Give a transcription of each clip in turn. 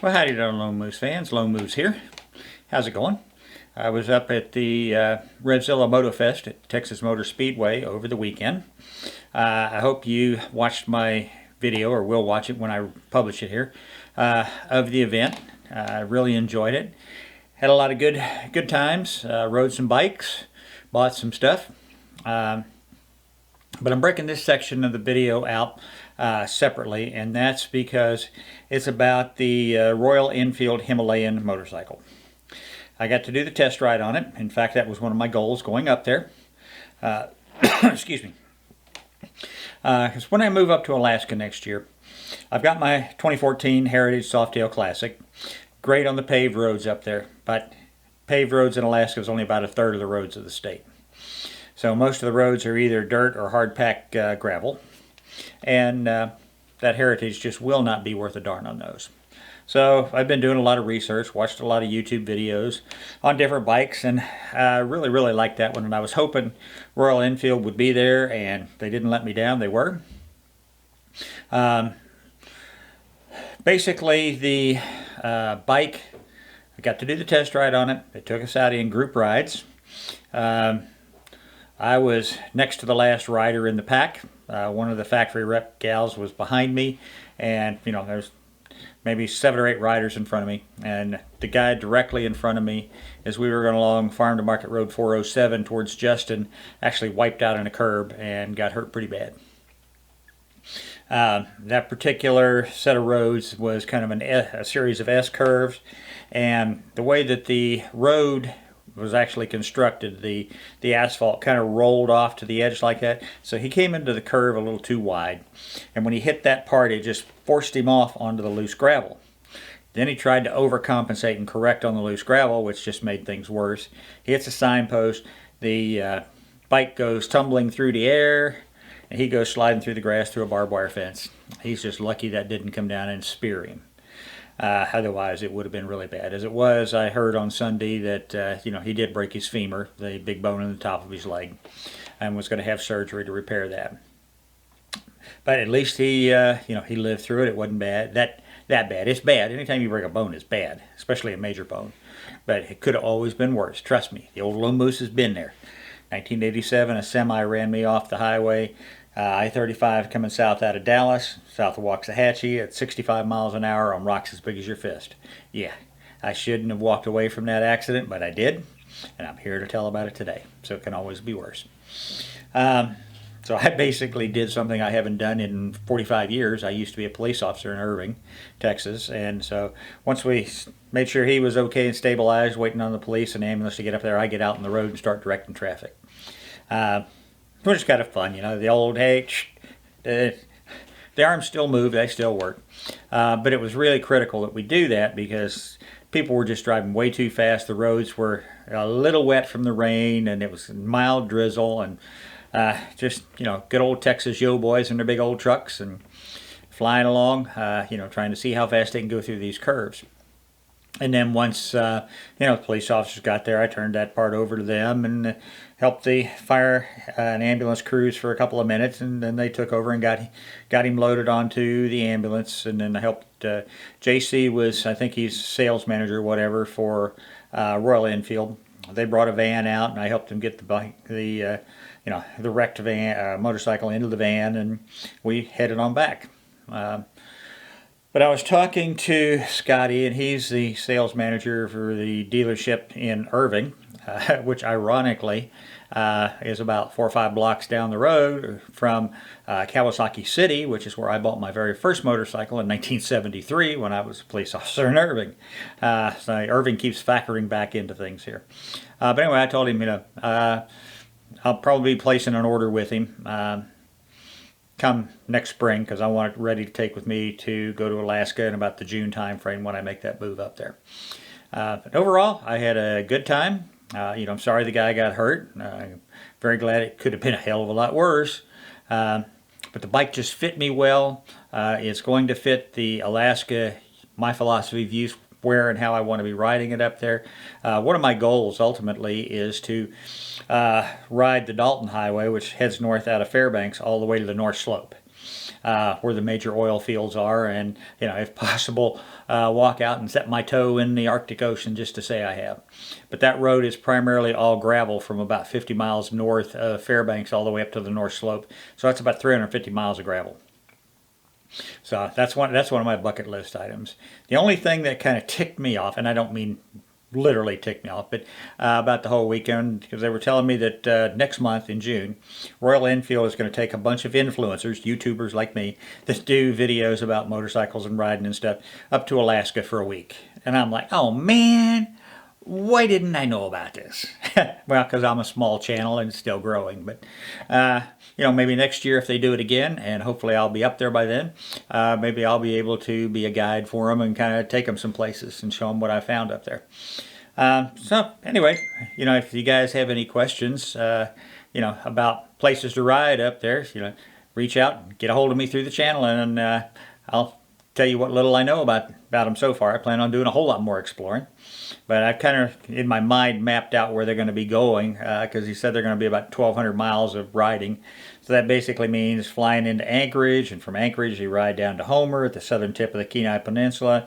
Well, howdy there, Lone Moose fans. Lone Moose here. How's it going? I was up at the Revzilla Moto Fest at Texas Motor Speedway over the weekend. I hope you watched my video, or will watch it when I publish it here, of the event. I really enjoyed it. Had a lot of good times. Rode some bikes, bought some stuff. But I'm breaking this section of the video out separately, and that's because it's about the Royal Enfield Himalayan motorcycle. I got to do the test ride on it. In fact, that was one of my goals going up there. Excuse me. Because when I move up to Alaska next year, I've got my 2014 Heritage Softail Classic. Great on the paved roads up there, but paved roads in Alaska is only about a third of the roads of the state. So most of the roads are either dirt or hard packed gravel, and that Heritage just will not be worth a darn on those. So I've been doing a lot of research, watched a lot of YouTube videos on different bikes, and I really liked that one. And I was hoping Royal Enfield would be there, and they didn't let me down. They were. Basically, the bike, I got to do the test ride on it. They took us out in group rides. I was next to the last rider in the pack. One of the factory rep gals was behind me, and there's maybe 7 or 8 riders in front of me, and the guy directly in front of me, as we were going along Farm to Market Road 407 towards Justin, actually wiped out on a curb and got hurt pretty bad. That particular set of roads was kind of a series of S curves, and the way that the road was actually constructed, the asphalt kind of rolled off to the edge like that, so he came into the curve a little too wide, and when he hit that part, it just forced him off onto the loose gravel. Then he tried to overcompensate and correct on the loose gravel, which just made things worse. He hits a signpost, the bike goes tumbling through the air, and he goes sliding through the grass through a barbed wire fence. He's just lucky that didn't come down and spear him. Otherwise, it would have been really bad. As it was, I heard on Sunday that he did break his femur, the big bone in the top of his leg, and was going to have surgery to repair that. But at least he lived through it. It wasn't bad. That bad. It's bad. Anytime you break a bone, it's bad, especially a major bone. But it could have always been worse. Trust me, the old Lone Moose has been there. 1987, a semi ran me off the highway. I-35 coming south out of Dallas, south of Waxahachie at 65 miles an hour on rocks as big as your fist. Yeah, I shouldn't have walked away from that accident, but I did, and I'm here to tell about it today, so it can always be worse. So I basically did something I haven't done in 45 years. I used to be a police officer in Irving, Texas, and so once we made sure he was okay and stabilized, waiting on the police and ambulance to get up there, I get out on the road and start directing traffic. Which is kind of fun, the old, hey, the arms still move, they still work. But it was really critical that we do that because people were just driving way too fast. The roads were a little wet from the rain, and it was mild drizzle, and just, good old Texas yo boys in their big old trucks and flying along, trying to see how fast they can go through these curves. And then once, the police officers got there, I turned that part over to them and helped the fire and ambulance crews for a couple of minutes, and then they took over and got him loaded onto the ambulance. And then I helped, JC was, I think he's sales manager or whatever for Royal Enfield. They brought a van out, and I helped them get the wrecked van, motorcycle into the van, and we headed on back. But I was talking to Scotty, and he's the sales manager for the dealership in Irving, which ironically is about 4 or 5 blocks down the road from Kawasaki City, which is where I bought my very first motorcycle in 1973 when I was a police officer in Irving. So Irving keeps factoring back into things here. But anyway, I told him, I'll probably be placing an order with him come next spring, because I want it ready to take with me to go to Alaska in about the June time frame when I make that move up there. But overall, I had a good time. I'm sorry the guy got hurt. I'm very glad. It could have been a hell of a lot worse. But the bike just fit me well. It's going to fit the Alaska, my philosophy of use, where and how I want to be riding it up there. One of my goals ultimately is to ride the Dalton Highway, which heads north out of Fairbanks all the way to the North Slope. where the major oil fields are, and if possible, walk out and set my toe in the Arctic Ocean just to say I have. But that road is primarily all gravel from about 50 miles north of Fairbanks all the way up to the North Slope. So that's about 350 miles of gravel. So that's one of my bucket list items. The only thing that kind of ticked me off, and I don't mean literally ticked me off, but about the whole weekend, because they were telling me that next month in June, Royal Enfield is going to take a bunch of influencers, YouTubers like me, that do videos about motorcycles and riding and stuff, up to Alaska for a week. And I'm like, oh man, why didn't I know about this? Well, because I'm a small channel and it's still growing. But, maybe next year if they do it again, and hopefully I'll be up there by then, maybe I'll be able to be a guide for them and kind of take them some places and show them what I found up there. So anyway, if you guys have any questions, about places to ride up there, reach out and get a hold of me through the channel, and I'll tell you what little I know about them so far. I plan on doing a whole lot more exploring. But I've kind of, in my mind, mapped out where they're going to be going, because he said they're going to be about 1,200 miles of riding. So that basically means flying into Anchorage, and from Anchorage you ride down to Homer at the southern tip of the Kenai Peninsula,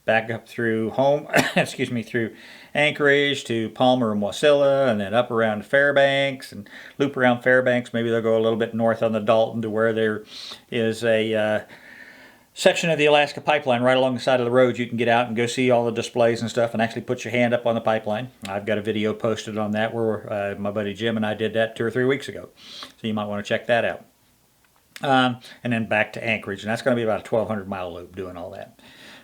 back up through through Anchorage to Palmer and Wasilla, and then up around Fairbanks, and loop around Fairbanks. Maybe they'll go a little bit north on the Dalton to where there is a section of the Alaska pipeline right along the side of the road. You can get out and go see all the displays and stuff and actually put your hand up on the pipeline. I've got a video posted on that where my buddy Jim and I did that 2 or 3 weeks ago. So you might want to check that out. And then back to Anchorage, and that's going to be about a 1,200 mile loop doing all that.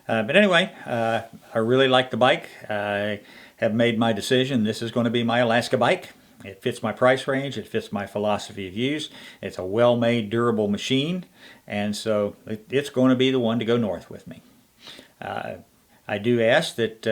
But anyway, I really like the bike. I have made my decision. This is going to be my Alaska bike. It fits my price range. It fits my philosophy of use. It's a well-made, durable machine, and so it's going to be the one to go north with me. I do ask that,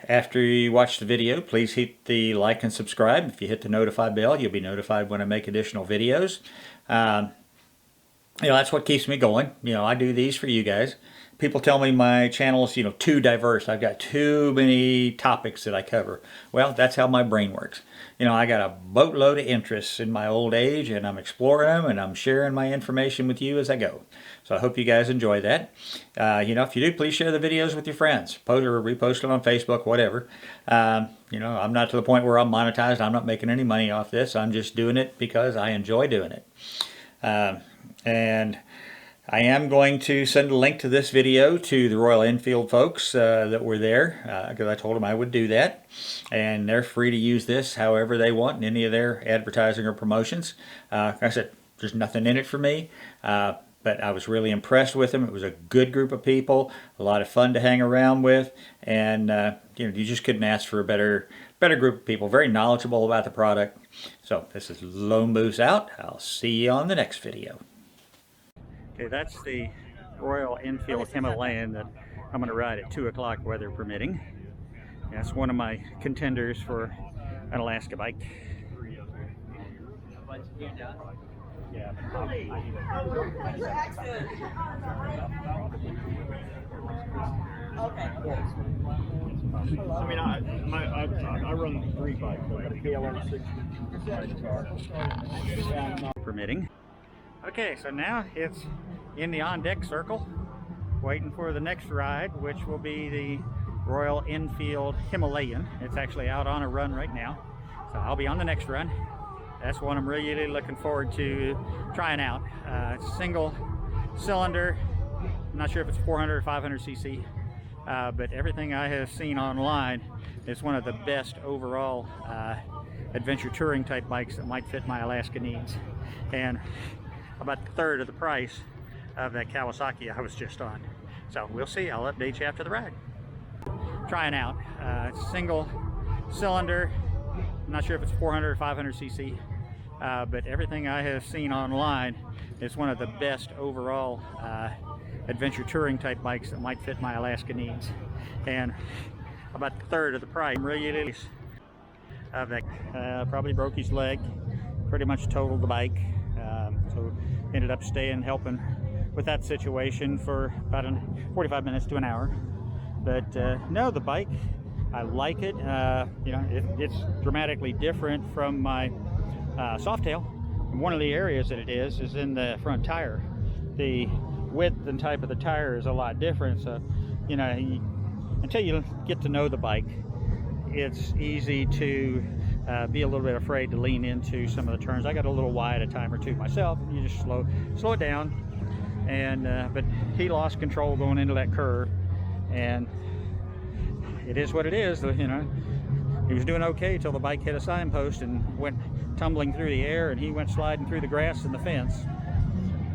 after you watch the video, please hit the like and subscribe. If you hit the notify bell, you'll be notified when I make additional videos. That's what keeps me going. I do these for you guys. People tell me my channel is, too diverse. I've got too many topics that I cover. Well, that's how my brain works. I got a boatload of interests in my old age, and I'm exploring them, and I'm sharing my information with you as I go. So I hope you guys enjoy that. If you do, please share the videos with your friends. Post or repost them on Facebook, whatever. I'm not to the point where I'm monetized. I'm not making any money off this. I'm just doing it because I enjoy doing it. And I am going to send a link to this video to the Royal Enfield folks that were there, because I told them I would do that. And they're free to use this however they want in any of their advertising or promotions. Like I said, there's nothing in it for me, but I was really impressed with them. It was a good group of people, a lot of fun to hang around with, and you just couldn't ask for a better group of people, very knowledgeable about the product. So this is Lone Moose out. I'll see you on the next video. Okay, that's the Royal Enfield Himalayan that I'm going to ride at 2 o'clock, weather permitting. That's one of my contenders for an Alaska bike. Yeah. Okay. I mean, I run 3 bikes. I got a KLM 60 permitting. Okay, so now it's in the on-deck circle, waiting for the next ride, which will be the Royal Enfield Himalayan. It's actually out on a run right now, so I'll be on the next run. That's one I'm really looking forward to trying out. It's a single cylinder. I'm not sure if it's 400 or 500 cc, but everything I have seen online, it's one of the best overall adventure touring type bikes that might fit my Alaska needs, and about a third of the price of that Kawasaki I was just on. So we'll see. I'll update you after the ride. Trying out. It's a single cylinder. I'm not sure if it's 400 or 500 cc, but everything I have seen online, it's one of the best overall adventure touring type bikes that might fit my Alaska needs, and about a third of the price. Really of that. Probably broke his leg, pretty much totaled the bike, so ended up helping with that situation for about 45 minutes to an hour. But no, the bike, I like it. It's dramatically different from my Softail, one of the areas that it is in the front tire. The width and type of the tire is a lot different, so you know, until you get to know the bike, it's easy to be a little bit afraid to lean into some of the turns. I got a little wide a time or two myself. You just slow it down, and but he lost control going into that curve, and it is what it is. You know, he was doing okay till the bike hit a signpost and went tumbling through the air, and he went sliding through the grass and the fence.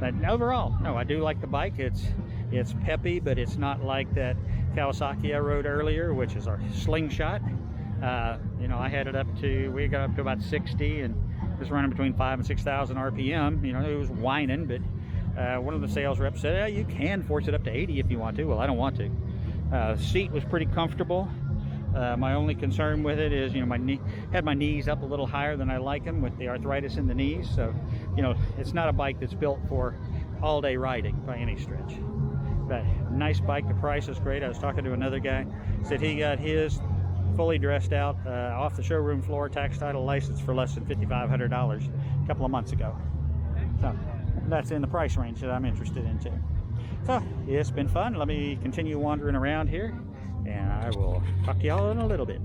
But overall, no, I do like the bike. It's peppy, but it's not like that Kawasaki I rode earlier, which is our slingshot. You know, I had it up to, we got up to about 60, and it was running between 5,000 and 6,000 RPM. You know, it was whining, but one of the sales reps said, you can force it up to 80 if you want to. Well, I don't want to. The seat was pretty comfortable. My only concern with it is, you know, had my knees up a little higher than I like them with the arthritis in the knees. So, you know, it's not a bike that's built for all-day riding by any stretch. But nice bike. The price is great. I was talking to another guy, said he got his fully dressed out off the showroom floor, tax title license for less than $5,500 a couple of months ago. So that's in the price range that I'm interested in too. So it's been fun. Let me continue wandering around here, and I will talk to y'all in a little bit.